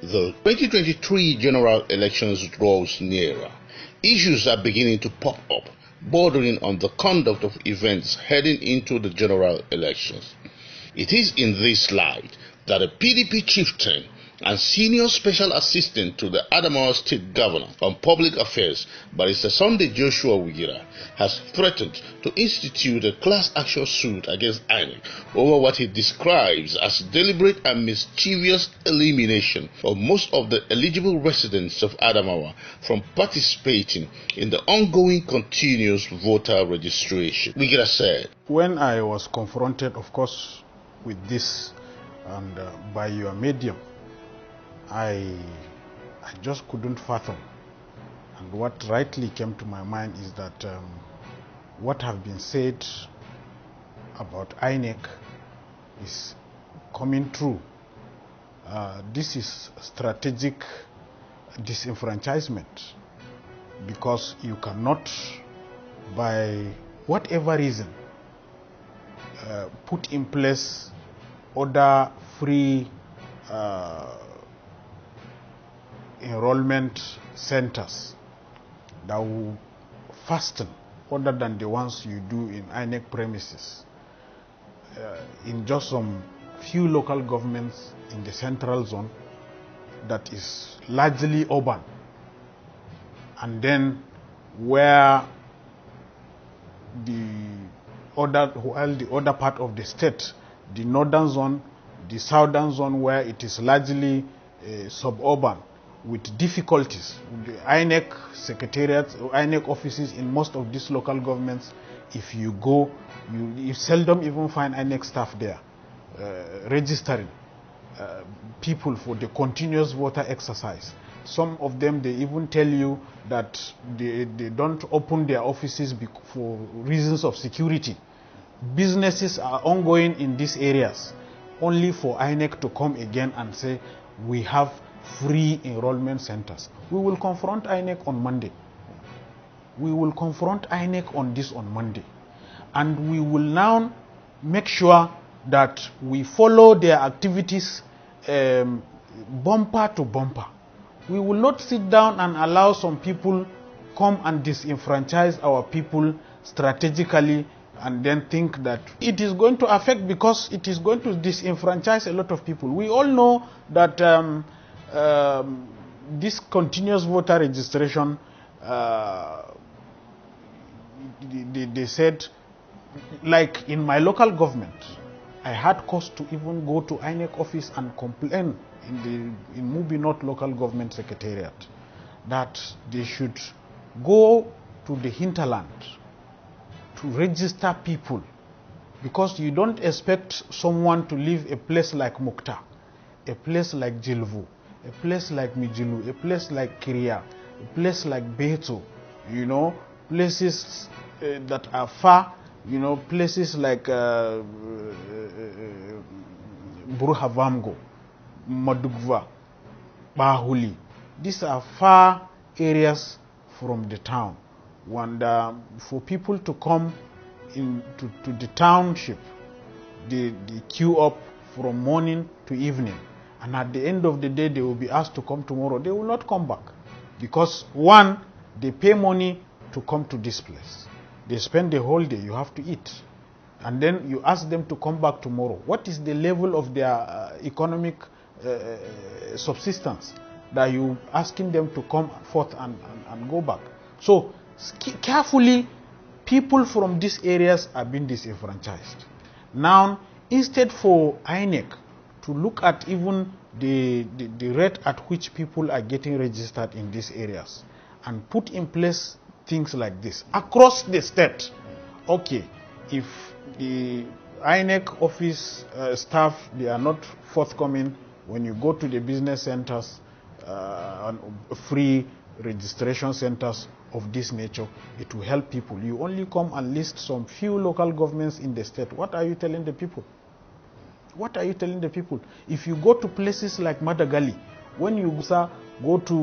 The 2023 general elections draws nearer. Issues are beginning to pop up, bordering on the conduct of events heading into the general elections. It is in this light that a PDP chieftain and senior special assistant to the Adamawa State Governor on Public Affairs, Barrister Sunday Joshua Wugira, has threatened to institute a class action suit against INEC over what he describes as deliberate and mischievous elimination of most of the eligible residents of Adamawa from participating in the ongoing continuous voter registration. Wugira said, "When I was confronted, of course, with this and by your medium, I just couldn't fathom. And what rightly came to my mind is that what have been said about INEC is coming true. This is strategic disenfranchisement, because you cannot, by whatever reason, put in place other free enrollment centers that will fasten other than the ones you do in INEC premises in just some few local governments in the central zone that is largely urban, and then where the other part of the state, the northern zone, the southern zone, where it is largely suburban, with difficulties. The INEC secretariats, INEC offices in most of these local governments, if you go, you seldom even find INEC staff there registering people for the continuous voter exercise. Some of them, they even tell you that they don't open their offices for reasons of security. Businesses are ongoing in these areas only for INEC to come again and say, we have free enrollment centers. We will confront INEC on Monday. We will confront INEC on this on Monday. And we will now make sure that we follow their activities bumper to bumper. We will not sit down and allow some people come and disenfranchise our people strategically and then think that it is going to affect, because it is going to disenfranchise a lot of people. We all know that this continuous voter registration, they said, like in my local government, I had cause to even go to INEC office and complain in Mubi North local government secretariat that they should go to the hinterland to register people, because you don't expect someone to leave a place like Mukta, a place like Jilvu, a place like Mijilu, a place like Kiria, a place like Beto, places that are far, places like Burhavamgo, Madugva, Bahuli. These are far areas from the town. And for people to come to the township, they queue up from morning to evening. And at the end of the day, they will be asked to come tomorrow. They will not come back. Because one, they pay money to come to this place. They spend the whole day, you have to eat. And then you ask them to come back tomorrow. What is the level of their economic subsistence that you asking them to come forth and go back? So carefully, people from these areas are being disenfranchised. Now, instead for INEC to look at even the rate at which people are getting registered in these areas and put in place things like this across the state. Okay, if the INEC office staff, they are not forthcoming when you go to the business centers and free registration centers of this nature, it will help people. You only come and list some few local governments in the state. What are you telling the people? What are you telling the people? If you go to places like Madagali, when you go to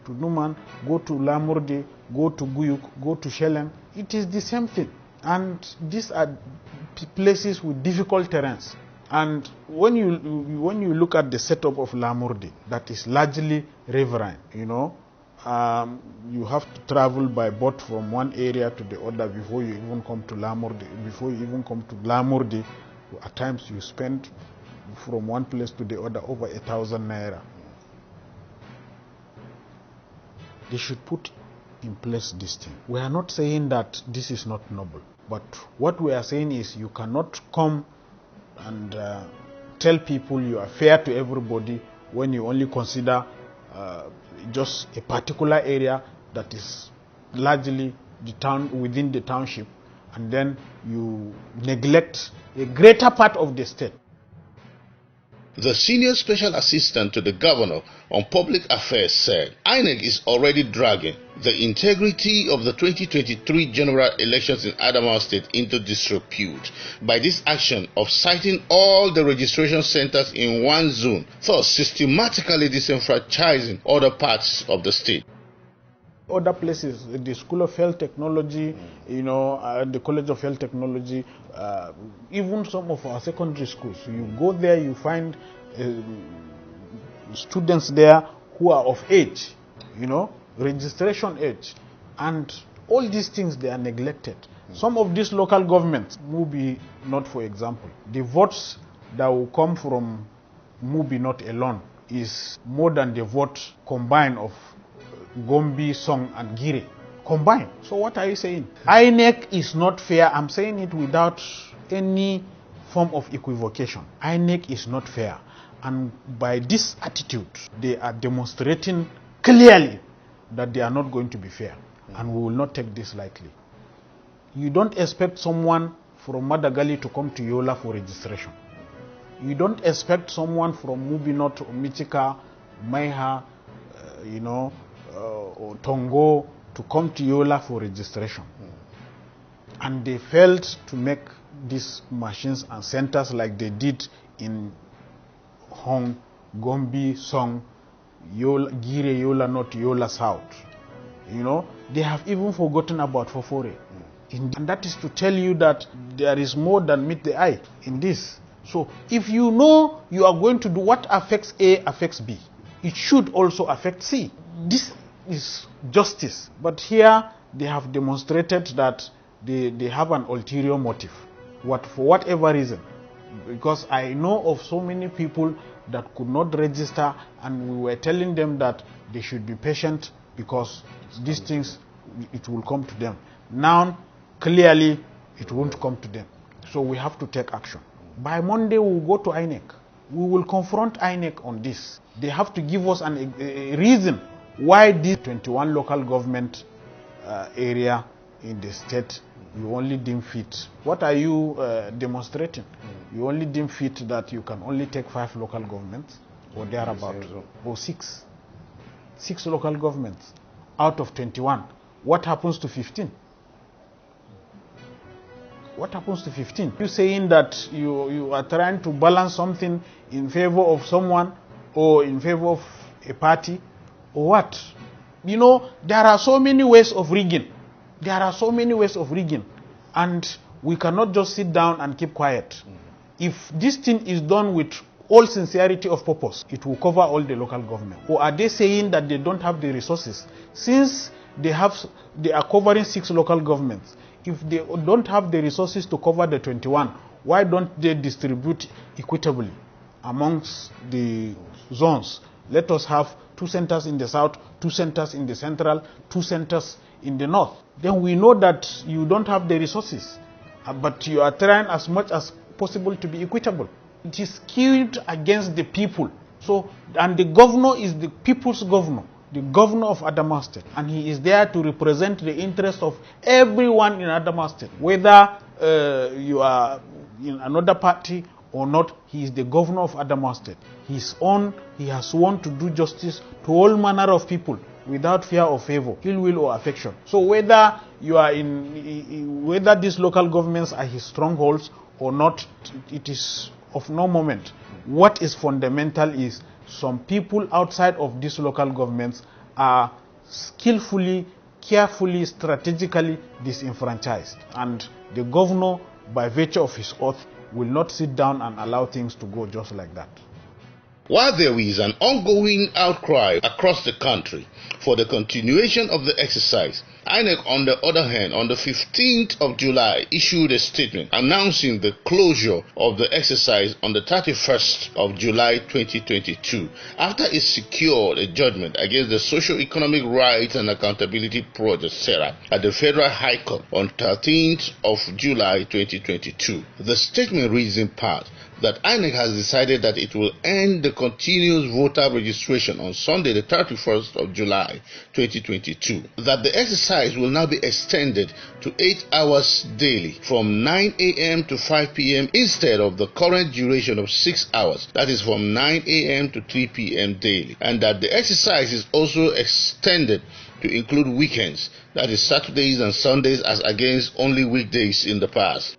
Numan, go to Lamurde, go to Guyuk, go to Shelen, it is the same thing. And these are places with difficult terrains. And when you look at the setup of Lamurde, that is largely riverine, you have to travel by boat from one area to the other before you even come to Lamurde. Before you even come to Lamurde, at times you spend from one place to the other over 1,000 naira. They should put in place this thing. We are not saying that this is not noble, but what we are saying is you cannot come and tell people you are fair to everybody when you only consider just a particular area that is largely the town within the township, and then you neglect a greater part of the state. The senior special assistant to the governor on public affairs said INEC is already dragging the integrity of the 2023 general elections in Adamawa State into disrepute by this action of citing all the registration centers in one zone, thus systematically disenfranchising other parts of the state. Other places, the School of Health Technology, the College of Health Technology, even some of our secondary schools. You go there, you find students there who are of age, registration age, and all these things, they are neglected. Some of these local governments, Mubi North for example, the votes that will come from Mubi North alone is more than the vote combined of Gombe, Song and Gire combined. So what are you saying? INEC is not fair. I'm saying it without any form of equivocation. INEC is not fair. And by this attitude, they are demonstrating clearly that they are not going to be fair. And we will not take this lightly. You don't expect someone from Madagali to come to Yola for registration. You don't expect someone from Mubinot or Michika, Maiha, or Tongo to come to Yola for registration. And they failed to make these machines and centers like they did in Hong, Gombe, Song, Yola, Gire, Yola North, Yola South. They have even forgotten about Fofore. And that is to tell you that there is more than meet the eye in this. So if you know you are going to do what affects A affects B, it should also affect C. This is justice. But here they have demonstrated that they have an ulterior motive. For whatever reason. Because I know of so many people that could not register, and we were telling them that they should be patient because these things, it will come to them. Now, clearly, it won't come to them. So we have to take action. By Monday, we will go to INEC. We will confront INEC on this. They have to give us a reason why this 21 local government area in the state, you only deem fit. What are you demonstrating? You only deem fit that you can only take 5 local governments, or thereabout, or 6. 6 local governments out of 21. What happens to 15? What happens to 15? You're saying that you are trying to balance something in favor of someone or in favor of a party, or what? There are so many ways of rigging. There are so many ways of rigging, and we cannot just sit down and keep quiet. If this thing is done with all sincerity of purpose, it will cover all the local government. Or are they saying that they don't have the resources? Since they are covering 6 local governments, if they don't have the resources to cover the 21, why don't they distribute equitably amongst the zones? Let us have 2 centers in the south, 2 centers in the central, 2 centers in the north. Then we know that you don't have the resources, but you are trying as much as possible to be equitable. It is skewed against the people. So, and the governor is the people's governor, the governor of Adamawa State, and he is there to represent the interest of everyone in Adamawa State. Whether you are in another party or not, he is the governor of Adamawa State. He has sworn to do justice to all manner of people without fear or favor, ill will or affection. So whether you are whether these local governments are his strongholds or not, it is of no moment. What is fundamental is some people outside of these local governments are skillfully, carefully, strategically disenfranchised. And the governor, by virtue of his oath, will not sit down and allow things to go just like that. While there is an ongoing outcry across the country for the continuation of the exercise, INEC, on the other hand, on the 15th of July, issued a statement announcing the closure of the exercise on the 31st of July 2022 after it secured a judgment against the Socio-Economic Rights and Accountability Project (SERA) at the Federal High Court on 13th of July 2022. The statement reads in part that INEC has decided that it will end the continuous voter registration on Sunday the 31st of July 2022, that the exercise will now be extended to 8 hours daily from 9 a.m. to 5 p.m. instead of the current duration of 6 hours, that is from 9 a.m. to 3 p.m. daily, and that the exercise is also extended to include weekends, that is Saturdays and Sundays, as against only weekdays in the past.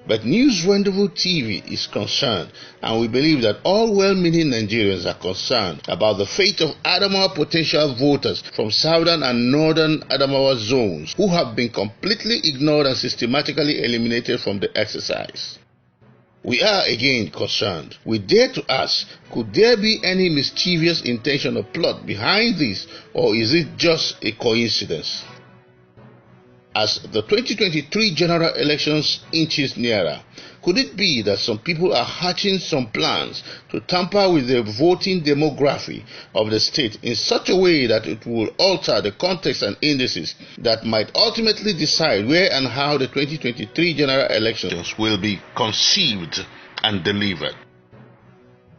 But News Rendezvous TV is concerned, and we believe that all well-meaning Nigerians are concerned about the fate of Adamawa potential voters from southern and northern Adamawa zones who have been completely ignored and systematically eliminated from the exercise. We are again concerned. We dare to ask, could there be any mischievous intention or plot behind this, or is it just a coincidence? As the 2023 general elections inches nearer, could it be that some people are hatching some plans to tamper with the voting demography of the state in such a way that it will alter the context and indices that might ultimately decide where and how the 2023 general elections will be conceived and delivered?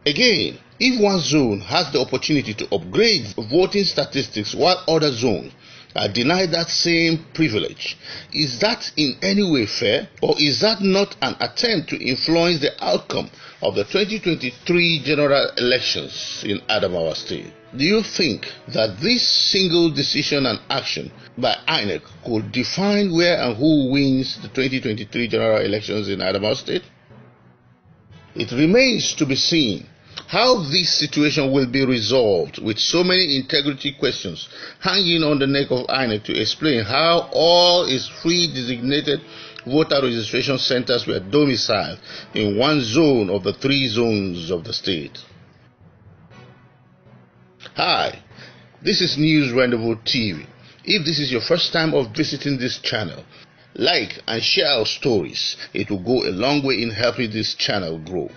Again, if one zone has the opportunity to upgrade voting statistics while other zones are denied that same privilege, is that in any way fair, or is that not an attempt to influence the outcome of the 2023 general elections in Adamawa State? Do you think that this single decision and action by INEC could define where and who wins the 2023 general elections in Adamawa State? It remains to be seen how this situation will be resolved, with so many integrity questions hanging on the neck of INEC to explain how all its free designated voter registration centers were domiciled in one zone of the 3 zones of the state. Hi, this is News Rendezvous TV. If this is your first time of visiting this channel, like and share our stories. It will go a long way in helping this channel grow.